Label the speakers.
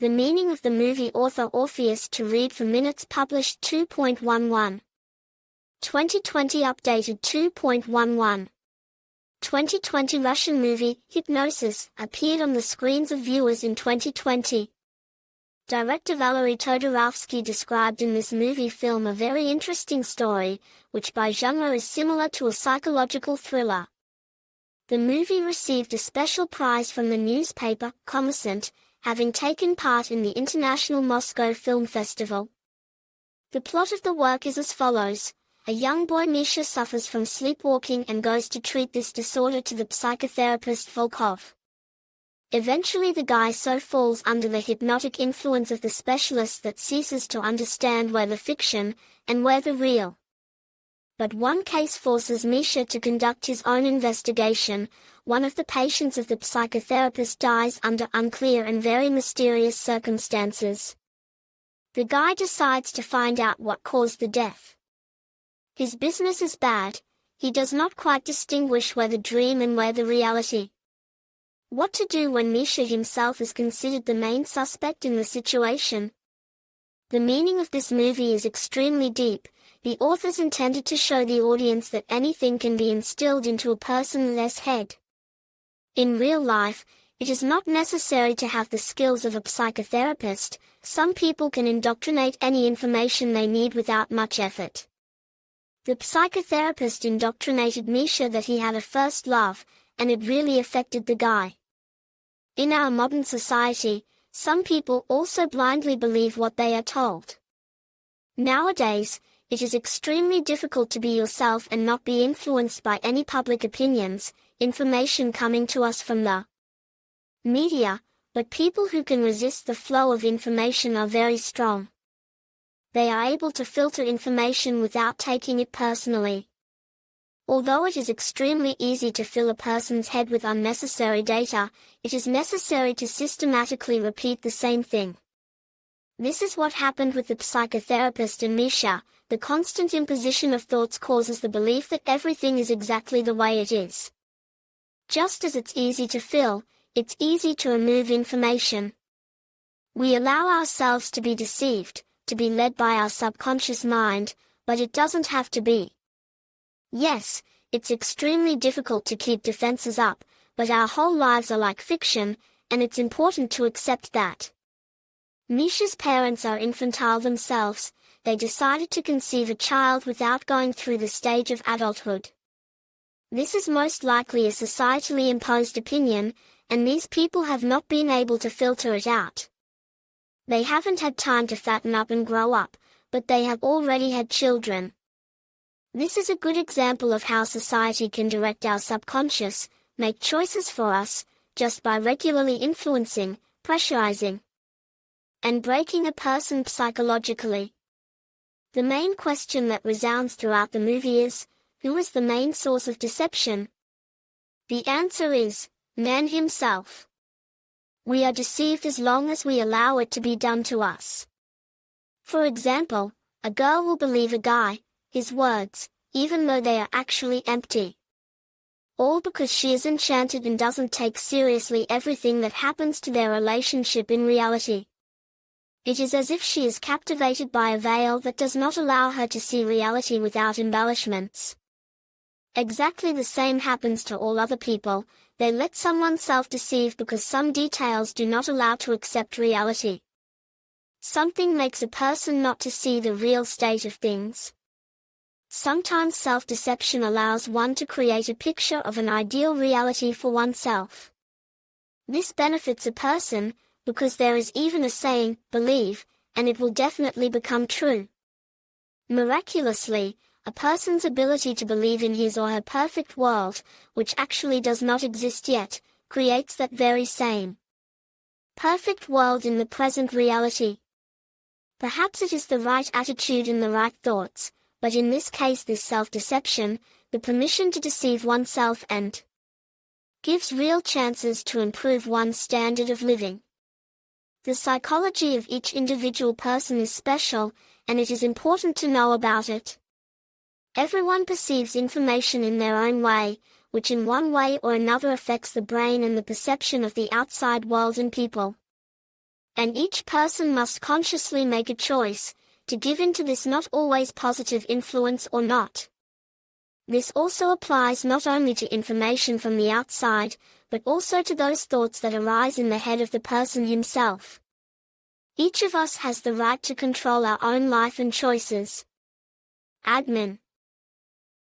Speaker 1: The meaning of the movie author Orpheus to read for minutes published 2.11. 2020 updated 2.11. 2020 Russian movie, Hypnosis, appeared on the screens of viewers in 2020. Director Valery Todorovsky described in this movie film a very interesting story, which by genre is similar to a psychological thriller. The movie received a special prize from the newspaper, Kommersant, having taken part in the International Moscow Film Festival. The plot of the work is as follows. A young boy Misha suffers from sleepwalking and goes to treat this disorder to the psychotherapist Volkov. Eventually the guy so falls under the hypnotic influence of the specialist that ceases to understand where the fiction, and where the real. But one case forces Misha to conduct his own investigation. One of the patients of the psychotherapist dies under unclear and very mysterious circumstances. The guy decides to find out what caused the death. His business is bad. He does not quite distinguish where the dream and where the reality. What to do when Misha himself is considered the main suspect in the situation? The meaning of this movie is extremely deep. The authors intended to show the audience that anything can be instilled into a person's head. In real life, it is not necessary to have the skills of a psychotherapist. Some people can indoctrinate any information they need without much effort. The psychotherapist indoctrinated Misha that he had a first love, and it really affected the guy. In our modern society, some people also blindly believe what they are told. Nowadays, it is extremely difficult to be yourself and not be influenced by any public opinions, information coming to us from the media, but people who can resist the flow of information are very strong. They are able to filter information without taking it personally. Although it is extremely easy to fill a person's head with unnecessary data, it is necessary to systematically repeat the same thing. This is what happened with the psychotherapist and Misha. The constant imposition of thoughts causes the belief that everything is exactly the way it is. Just as it's easy to fill, it's easy to remove information. We allow ourselves to be deceived, to be led by our subconscious mind, but it doesn't have to be. Yes, it's extremely difficult to keep defenses up, but our whole lives are like fiction, and it's important to accept that. Misha's parents are infantile themselves. They decided to conceive a child without going through the stage of adulthood. This is most likely a societally imposed opinion, and these people have not been able to filter it out. They haven't had time to fatten up and grow up, but they have already had children. This is a good example of how society can direct our subconscious, make choices for us, just by regularly influencing, pressurizing, and breaking a person psychologically. The main question that resounds throughout the movie is, who is the main source of deception? The answer is, man himself. We are deceived as long as we allow it to be done to us. For example, a girl will believe a guy, his words, even though they are actually empty. All because she is enchanted and doesn't take seriously everything that happens to their relationship in reality. It is as if she is captivated by a veil that does not allow her to see reality without embellishments. Exactly the same happens to all other people. They let someone self-deceive because some details do not allow to accept reality. Something makes a person not to see the real state of things. Sometimes self-deception allows one to create a picture of an ideal reality for oneself. This benefits a person, because there is even a saying, believe, and it will definitely become true. Miraculously, a person's ability to believe in his or her perfect world, which actually does not exist yet, creates that very same perfect world in the present reality. Perhaps it is the right attitude and the right thoughts, but in this case this self-deception, the permission to deceive oneself and gives real chances to improve one's standard of living. The psychology of each individual person is special, and it is important to know about it. Everyone perceives information in their own way, which in one way or another affects the brain and the perception of the outside world and people. And each person must consciously make a choice, to give in to this not always positive influence or not. This also applies not only to information from the outside, but also to those thoughts that arise in the head of the person himself. Each of us has the right to control our own life and choices. Admin.